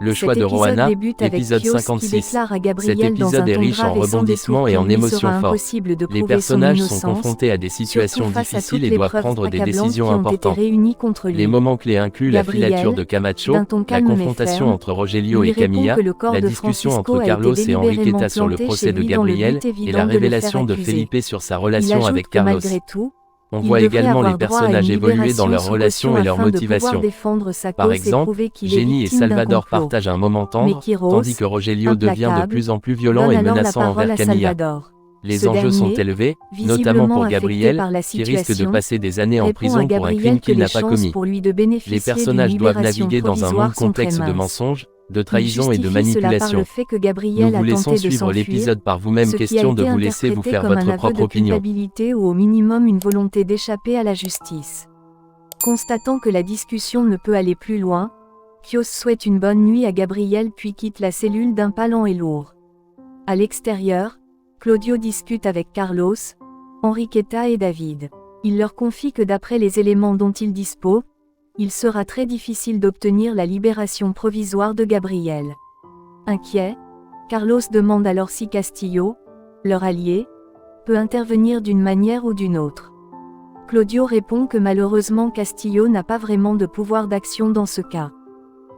Le choix Cet de épisode Rohanna, débute avec épisode Kios qui 56. déclare à Cet Gabriel dans épisode un est ton riche en grave et sans rebondissements détour et qu'il en lui émotions sera fortes. impossible de Les prouver son personnages sont innocence, confrontés à des situations surtout face à difficiles toutes et les doivent preuves prendre des accablantes décisions qui ont été importantes. réunies contre lui. Les moments clés incluent la Gabriel, filature de Camacho, d'un ton la calme mais confrontation ferme, entre Rogelio lui et répond Camilla, que le corps la de discussion Francisco entre a été Carlos et délibérément Enriqueta sur le planté procès chez de lui dans le Gabriel, but et évident la de le révélation faire de accuser. Felipe sur sa Il relation ajoute avec que Carlos. malgré tout, On il voit devrait également les avoir droit à personnages une évoluer dans libération leurs sous relations caution et leurs afin de pouvoir motivations. défendre sa Par cause et exemple, prouver qu'il est Jenny et victime d'un Salvador complot. partagent un moment Mais tendre, Quiros, tandis que Rogelio devient de implacable, plus en plus violent donne et alors la menaçant parole envers à Camilla. Salvador. Les Ce enjeux sont dernier, élevés, notamment visiblement pour affecté Gabriel, par la qui risque de situation, passer des années en répond à prison pour un Gabriel crime que qu'il les n'a pas chances commis. pour lui de Les bénéficier d'une personnages doivent libération naviguer dans un provisoire monde sont très complexe de minces. mensonges, de Il trahison et de justifie cela par le manipulation. fait que Nous Gabriel vous a laissons tenté de suivre s'enfuir, l'épisode par vous-même, ce qui a question de été vous laisser vous interprété faire comme un votre aveu propre de opinion. culpabilité ou au minimum une volonté d'échapper à la justice. Constatant que la discussion ne peut aller plus loin, Kios souhaite une bonne nuit à Gabriel puis quitte la cellule d'un pas lent et lourd. À l'extérieur, Claudio discute avec Carlos, Enriqueta et David. Il leur confie que d'après les éléments dont il dispose, il sera très difficile d'obtenir la libération provisoire de Gabriel. Inquiet, Carlos demande alors si Castillo, leur allié, peut intervenir d'une manière ou d'une autre. Claudio répond que malheureusement Castillo n'a pas vraiment de pouvoir d'action dans ce cas.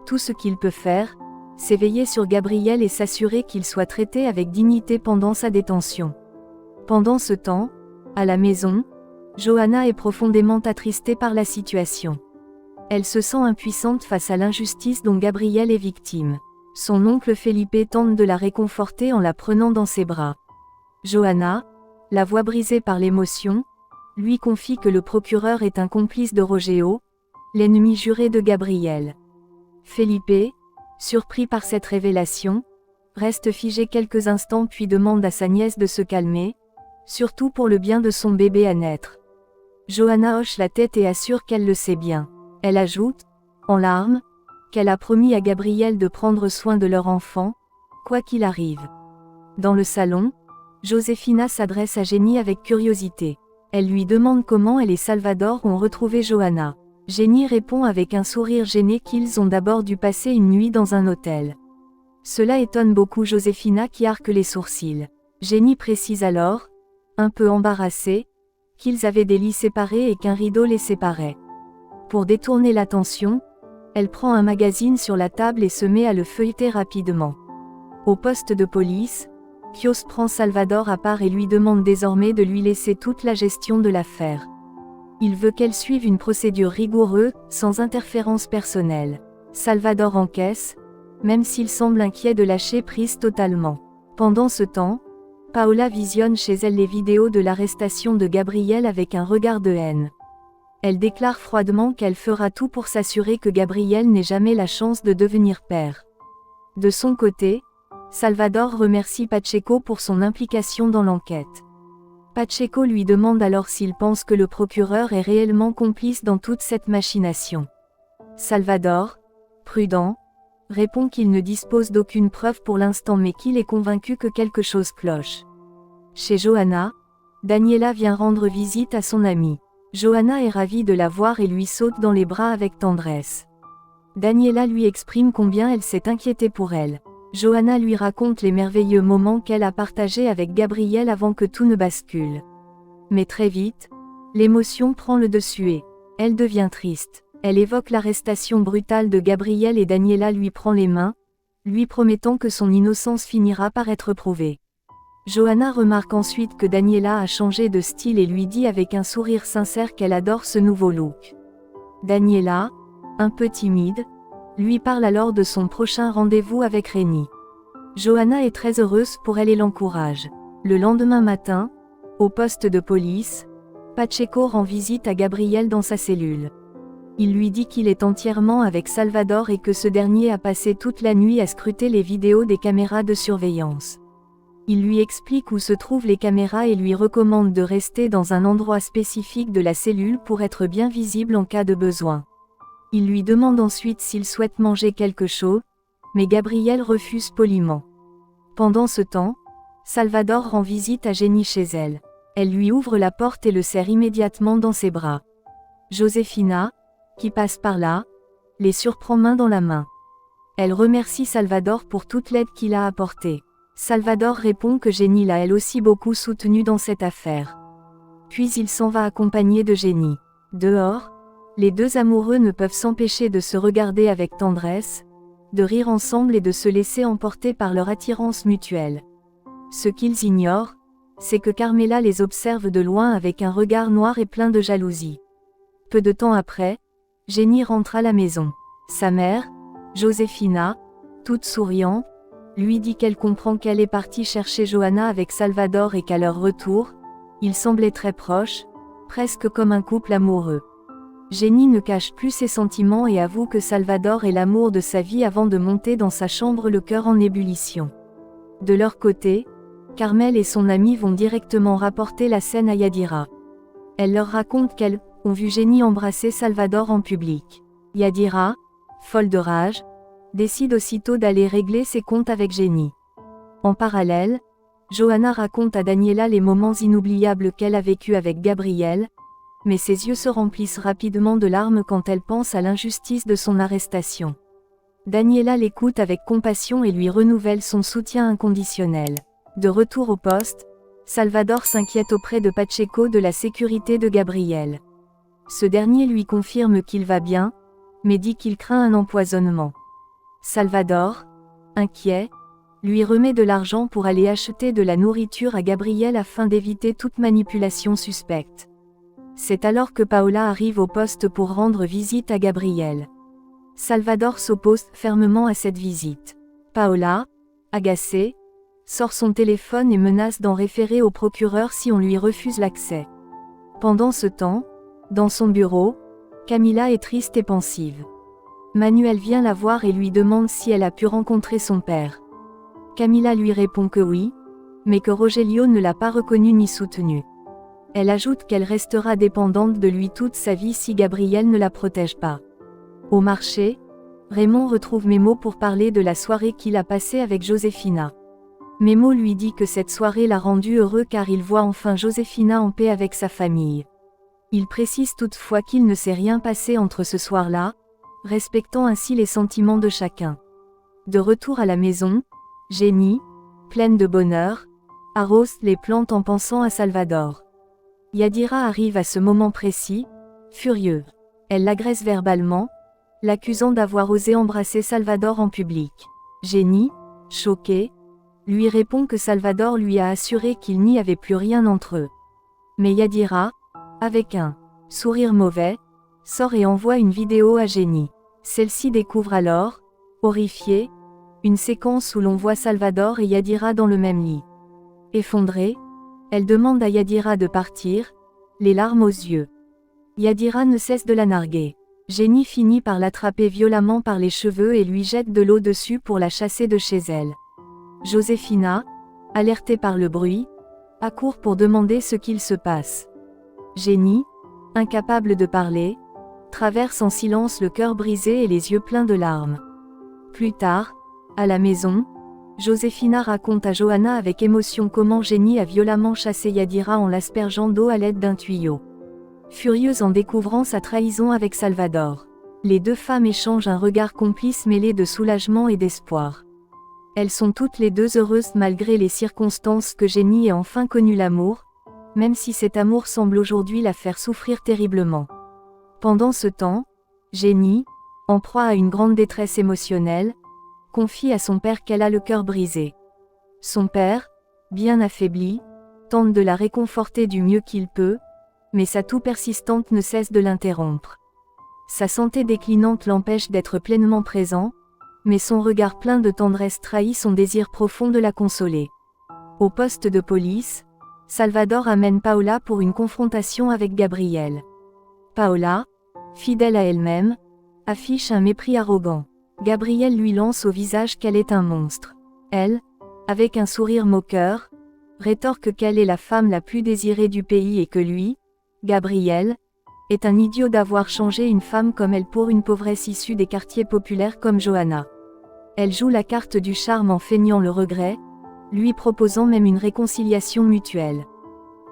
Tout ce qu'il peut faire, c'est veiller sur Gabriel et s'assurer qu'il soit traité avec dignité pendant sa détention. Pendant ce temps, à la maison, Johanna est profondément attristée par la situation. Elle se sent impuissante face à l'injustice dont Gabriel est victime. Son oncle Felipe tente de la réconforter en la prenant dans ses bras. Johanna, la voix brisée par l'émotion, lui confie que le procureur est un complice de Rogelio, l'ennemi juré de Gabriel. Felipe, surpris par cette révélation, reste figé quelques instants puis demande à sa nièce de se calmer, surtout pour le bien de son bébé à naître. Johanna hoche la tête et assure qu'elle le sait bien. Elle ajoute, en larmes, qu'elle a promis à Gabriel de prendre soin de leur enfant, quoi qu'il arrive. Dans le salon, Josefina s'adresse à Jenny avec curiosité. Elle lui demande comment elle et Salvador ont retrouvé Johanna. Jenny répond avec un sourire gêné qu'ils ont d'abord dû passer une nuit dans un hôtel. Cela étonne beaucoup Josefina qui arque les sourcils. Jenny précise alors, un peu embarrassée, qu'ils avaient des lits séparés et qu'un rideau les séparait. Pour détourner l'attention, elle prend un magazine sur la table et se met à le feuilleter rapidement. Au poste de police, Kios prend Salvador à part et lui demande désormais de lui laisser toute la gestion de l'affaire. Il veut qu'elle suive une procédure rigoureuse, sans interférence personnelle. Salvador encaisse, même s'il semble inquiet de lâcher prise totalement. Pendant ce temps, Paola visionne chez elle les vidéos de l'arrestation de Gabriel avec un regard de haine. Elle déclare froidement qu'elle fera tout pour s'assurer que Gabriel n'ait jamais la chance de devenir père. De son côté, Salvador remercie Pacheco pour son implication dans l'enquête. Pacheco lui demande alors s'il pense que le procureur est réellement complice dans toute cette machination. Salvador, prudent, répond qu'il ne dispose d'aucune preuve pour l'instant mais qu'il est convaincu que quelque chose cloche. Chez Johanna, Daniela vient rendre visite à son amie. Johanna est ravie de la voir et lui saute dans les bras avec tendresse. Daniela lui exprime combien elle s'est inquiétée pour elle. Johanna lui raconte les merveilleux moments qu'elle a partagés avec Gabriel avant que tout ne bascule. Mais très vite, l'émotion prend le dessus et elle devient triste. Elle évoque l'arrestation brutale de Gabriel et Daniela lui prend les mains, lui promettant que son innocence finira par être prouvée. Johanna remarque ensuite que Daniela a changé de style et lui dit avec un sourire sincère qu'elle adore ce nouveau look. Daniela, un peu timide, lui parle alors de son prochain rendez-vous avec Rémi. Johanna est très heureuse pour elle et l'encourage. Le lendemain matin, au poste de police, Pacheco rend visite à Gabriel dans sa cellule. Il lui dit qu'il est entièrement avec Salvador et que ce dernier a passé toute la nuit à scruter les vidéos des caméras de surveillance. Il lui explique où se trouvent les caméras et lui recommande de rester dans un endroit spécifique de la cellule pour être bien visible en cas de besoin. Il lui demande ensuite s'il souhaite manger quelque chose, mais Gabriel refuse poliment. Pendant ce temps, Salvador rend visite à Jenny chez elle. Elle lui ouvre la porte et le serre immédiatement dans ses bras. Josefina, qui passe par là, les surprend main dans la main. Elle remercie Salvador pour toute l'aide qu'il a apportée. Salvador répond que Jenny l'a elle aussi beaucoup soutenu dans cette affaire. Puis il s'en va accompagné de Jenny. Dehors, les deux amoureux ne peuvent s'empêcher de se regarder avec tendresse, de rire ensemble et de se laisser emporter par leur attirance mutuelle. Ce qu'ils ignorent, c'est que Carmela les observe de loin avec un regard noir et plein de jalousie. Peu de temps après, Jenny rentre à la maison. Sa mère, Josefina, toute souriante, lui dit qu'elle comprend qu'elle est partie chercher Johanna avec Salvador et qu'à leur retour, ils semblaient très proches, presque comme un couple amoureux. Jenny ne cache plus ses sentiments et avoue que Salvador est l'amour de sa vie avant de monter dans sa chambre le cœur en ébullition. De leur côté, Carmel et son amie vont directement rapporter la scène à Yadira. Elle leur raconte qu'elles ont vu Jenny embrasser Salvador en public. Yadira, folle de rage, décide aussitôt d'aller régler ses comptes avec Jenny. En parallèle, Johanna raconte à Daniela les moments inoubliables qu'elle a vécus avec Gabriel, mais ses yeux se remplissent rapidement de larmes quand elle pense à l'injustice de son arrestation. Daniela l'écoute avec compassion et lui renouvelle son soutien inconditionnel. De retour au poste, Salvador s'inquiète auprès de Pacheco de la sécurité de Gabriel. Ce dernier lui confirme qu'il va bien, mais dit qu'il craint un empoisonnement. Salvador, inquiet, lui remet de l'argent pour aller acheter de la nourriture à Gabriel afin d'éviter toute manipulation suspecte. C'est alors que Paola arrive au poste pour rendre visite à Gabriel. Salvador s'oppose fermement à cette visite. Paola, agacée, sort son téléphone et menace d'en référer au procureur si on lui refuse l'accès. Pendant ce temps, dans son bureau, Camila est triste et pensive. Manuel vient la voir et lui demande si elle a pu rencontrer son père. Camila lui répond que oui, mais que Rogelio ne l'a pas reconnu ni soutenu. Elle ajoute qu'elle restera dépendante de lui toute sa vie si Gabriel ne la protège pas. Au marché, Raymond retrouve Memo pour parler de la soirée qu'il a passée avec Josefina. Memo lui dit que cette soirée l'a rendu heureux car il voit enfin Josefina en paix avec sa famille. Il précise toutefois qu'il ne s'est rien passé entre ce soir-là, respectant ainsi les sentiments de chacun. De retour à la maison, Jenny, pleine de bonheur, arrose les plantes en pensant à Salvador. Yadira arrive à ce moment précis, furieuse. Elle l'agresse verbalement, l'accusant d'avoir osé embrasser Salvador en public. Jenny, choquée, lui répond que Salvador lui a assuré qu'il n'y avait plus rien entre eux. Mais Yadira, avec un sourire mauvais, sort et envoie une vidéo à Jenny. Celle-ci découvre alors, horrifiée, une séquence où l'on voit Salvador et Yadira dans le même lit. Effondrée, elle demande à Yadira de partir, les larmes aux yeux. Yadira ne cesse de la narguer. Jenny finit par l'attraper violemment par les cheveux et lui jette de l'eau dessus pour la chasser de chez elle. Josefina, alertée par le bruit, accourt pour demander ce qu'il se passe. Jenny, incapable de parler, traverse en silence le cœur brisé et les yeux pleins de larmes. Plus tard, à la maison, Josefina raconte à Johanna avec émotion comment Jenny a violemment chassé Yadira en l'aspergeant d'eau à l'aide d'un tuyau. Furieuse en découvrant sa trahison avec Salvador, les deux femmes échangent un regard complice mêlé de soulagement et d'espoir. Elles sont toutes les deux heureuses malgré les circonstances que Jenny ait enfin connu l'amour, même si cet amour semble aujourd'hui la faire souffrir terriblement. Pendant ce temps, Jenny, en proie à une grande détresse émotionnelle, confie à son père qu'elle a le cœur brisé. Son père, bien affaibli, tente de la réconforter du mieux qu'il peut, mais sa toux persistante ne cesse de l'interrompre. Sa santé déclinante l'empêche d'être pleinement présent, mais son regard plein de tendresse trahit son désir profond de la consoler. Au poste de police, Salvador amène Paola pour une confrontation avec Gabriel. Paola, fidèle à elle-même, affiche un mépris arrogant. Gabriel lui lance au visage qu'elle est un monstre. Elle, avec un sourire moqueur, rétorque qu'elle est la femme la plus désirée du pays et que lui, Gabriel, est un idiot d'avoir changé une femme comme elle pour une pauvresse issue des quartiers populaires comme Johanna. Elle joue la carte du charme en feignant le regret, lui proposant même une réconciliation mutuelle.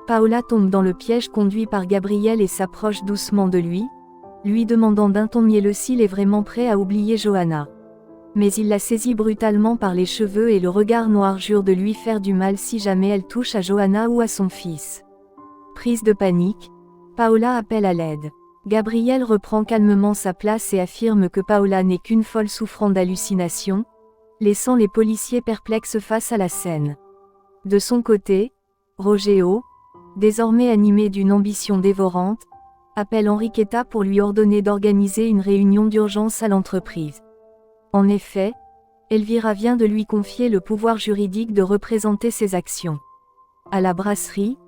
Paola tombe dans le piège conduit par Gabriel et s'approche doucement de lui demandant d'un ton mielleux s'il est vraiment prêt à oublier Johanna. Mais il la saisit brutalement par les cheveux et le regard noir jure de lui faire du mal si jamais elle touche à Johanna ou à son fils. Prise de panique, Paola appelle à l'aide. Gabrielle reprend calmement sa place et affirme que Paola n'est qu'une folle souffrant d'hallucinations, laissant les policiers perplexes face à la scène. De son côté, Rogelio, désormais animé d'une ambition dévorante, appelle Enriqueta pour lui ordonner d'organiser une réunion d'urgence à l'entreprise. En effet, Elvira vient de lui confier le pouvoir juridique de représenter ses actions. À la brasserie,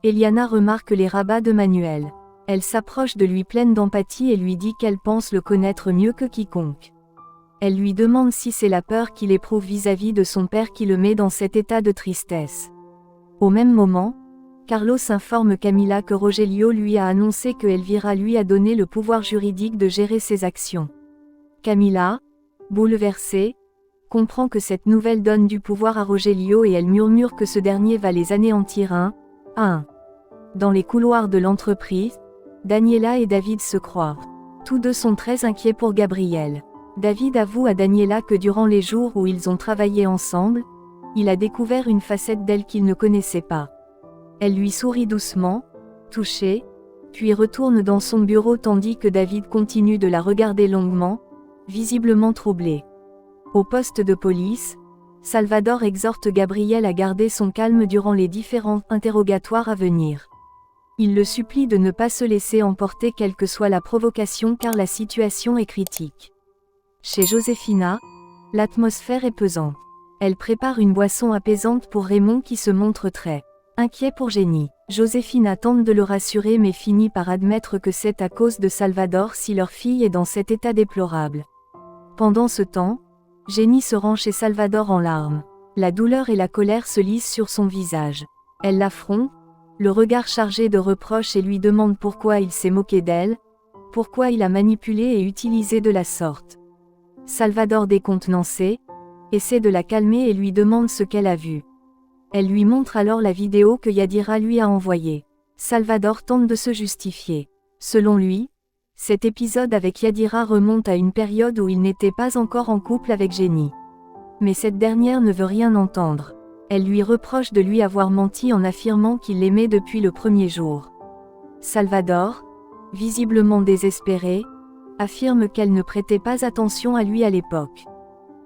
Eliana remarque les rabats de Manuel. Elle s'approche de lui pleine d'empathie et lui dit qu'elle pense le connaître mieux que quiconque. Elle lui demande si c'est la peur qu'il éprouve vis-à-vis de son père qui le met dans cet état de tristesse. Au même moment, Carlos informe Camila que Rogelio lui a annoncé que Elvira lui a donné le pouvoir juridique de gérer ses actions. Camila, bouleversée, comprend que cette nouvelle donne du pouvoir à Rogelio et elle murmure que ce dernier va les anéantir un à un. Dans les couloirs de l'entreprise, Daniela et David se croient. Tous deux sont très inquiets pour Gabrielle. David avoue à Daniela que durant les jours où ils ont travaillé ensemble, il a découvert une facette d'elle qu'il ne connaissait pas. Elle lui sourit doucement, touchée, puis retourne dans son bureau tandis que David continue de la regarder longuement, visiblement troublé. Au poste de police, Salvador exhorte Gabrielle à garder son calme durant les différents interrogatoires à venir. Il le supplie de ne pas se laisser emporter quelle que soit la provocation car la situation est critique. Chez Josefina, l'atmosphère est pesante. Elle prépare une boisson apaisante pour Raymond qui se montre très inquiet pour Jenny. Josefina tente de le rassurer mais finit par admettre que c'est à cause de Salvador si leur fille est dans cet état déplorable. Pendant ce temps, Jenny se rend chez Salvador en larmes. La douleur et la colère se lisent sur son visage. Elle l'affronte, le regard chargé de reproches et lui demande pourquoi il s'est moqué d'elle, pourquoi il a manipulé et utilisé de la sorte. Salvador décontenancé, essaie de la calmer et lui demande ce qu'elle a vu. Elle lui montre alors la vidéo que Yadira lui a envoyée. Salvador tente de se justifier. Selon lui, cet épisode avec Yadira remonte à une période où il n'était pas encore en couple avec Jenny. Mais cette dernière ne veut rien entendre. Elle lui reproche de lui avoir menti en affirmant qu'il l'aimait depuis le premier jour. Salvador, visiblement désespéré, affirme qu'elle ne prêtait pas attention à lui à l'époque.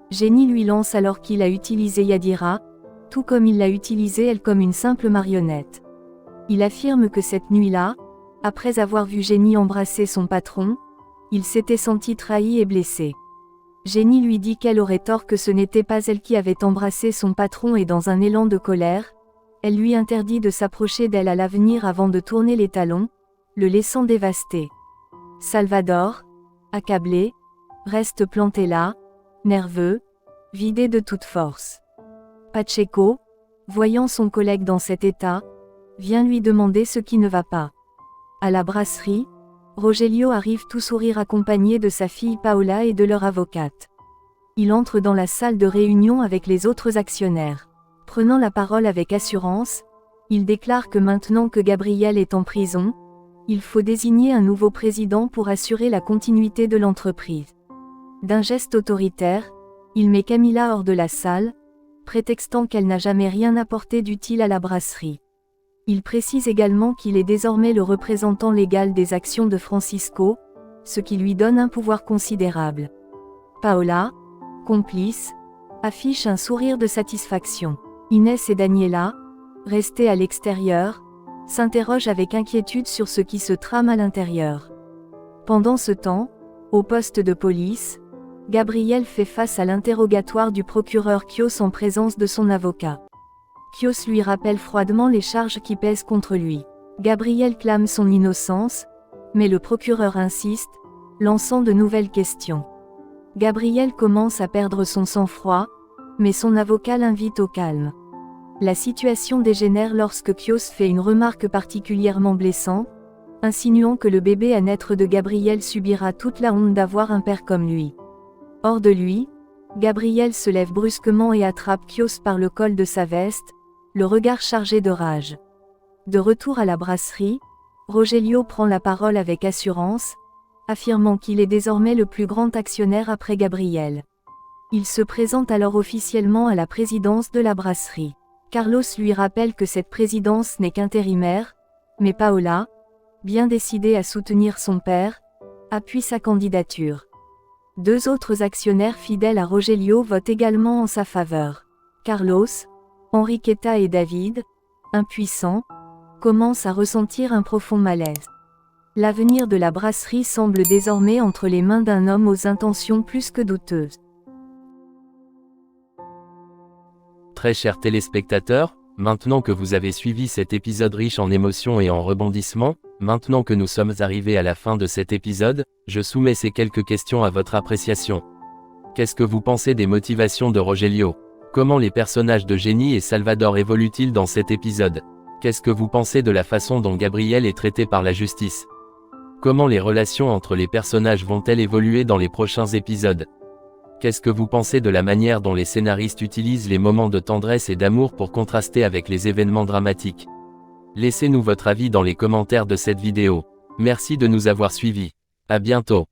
Jenny lui lance alors qu'il a utilisé Yadira, tout comme il l'a utilisée elle comme une simple marionnette. Il affirme que cette nuit-là, après avoir vu Jenny embrasser son patron, il s'était senti trahi et blessé. Jenny lui dit qu'elle aurait tort que ce n'était pas elle qui avait embrassé son patron et dans un élan de colère, elle lui interdit de s'approcher d'elle à l'avenir avant de tourner les talons, le laissant dévasté. Salvador, accablé, reste planté là, nerveux, vidé de toute force. Pacheco, voyant son collègue dans cet état, vient lui demander ce qui ne va pas. À la brasserie, Rogelio arrive tout sourire accompagné de sa fille Paola et de leur avocate. Il entre dans la salle de réunion avec les autres actionnaires. Prenant la parole avec assurance, il déclare que maintenant que Gabrielle est en prison, il faut désigner un nouveau président pour assurer la continuité de l'entreprise. D'un geste autoritaire, il met Camila hors de la salle, prétextant qu'elle n'a jamais rien apporté d'utile à la brasserie. Il précise également qu'il est désormais le représentant légal des actions de Francisco, ce qui lui donne un pouvoir considérable. Paola, complice, affiche un sourire de satisfaction. Inès et Daniela, restées à l'extérieur, s'interrogent avec inquiétude sur ce qui se trame à l'intérieur. Pendant ce temps, au poste de police, Gabrielle fait face à l'interrogatoire du procureur Kios en présence de son avocat. Kios lui rappelle froidement les charges qui pèsent contre lui. Gabrielle clame son innocence, mais le procureur insiste, lançant de nouvelles questions. Gabrielle commence à perdre son sang-froid, mais son avocat l'invite au calme. La situation dégénère lorsque Kios fait une remarque particulièrement blessante, insinuant que le bébé à naître de Gabrielle subira toute la honte d'avoir un père comme lui. Hors de lui, Gabrielle se lève brusquement et attrape Kios par le col de sa veste, le regard chargé de rage. De retour à la brasserie, Rogelio prend la parole avec assurance, affirmant qu'il est désormais le plus grand actionnaire après Gabrielle. Il se présente alors officiellement à la présidence de la brasserie. Carlos lui rappelle que cette présidence n'est qu'intérimaire, mais Paola, bien décidée à soutenir son père, appuie sa candidature. 2 autres actionnaires fidèles à Rogelio votent également en sa faveur. Carlos, Enriqueta et David, impuissants, commencent à ressentir un profond malaise. L'avenir de la brasserie semble désormais entre les mains d'un homme aux intentions plus que douteuses. Très chers téléspectateurs, maintenant que vous avez suivi cet épisode riche en émotions et en rebondissements, maintenant que nous sommes arrivés à la fin de cet épisode, je soumets ces quelques questions à votre appréciation. Qu'est-ce que vous pensez des motivations de Rogelio? Comment les personnages de Jenny et Salvador évoluent-ils dans cet épisode? Qu'est-ce que vous pensez de la façon dont Gabriel est traité par la justice? Comment les relations entre les personnages vont-elles évoluer dans les prochains épisodes? Qu'est-ce que vous pensez de la manière dont les scénaristes utilisent les moments de tendresse et d'amour pour contraster avec les événements dramatiques? Laissez-nous votre avis dans les commentaires de cette vidéo. Merci de nous avoir suivis. À bientôt.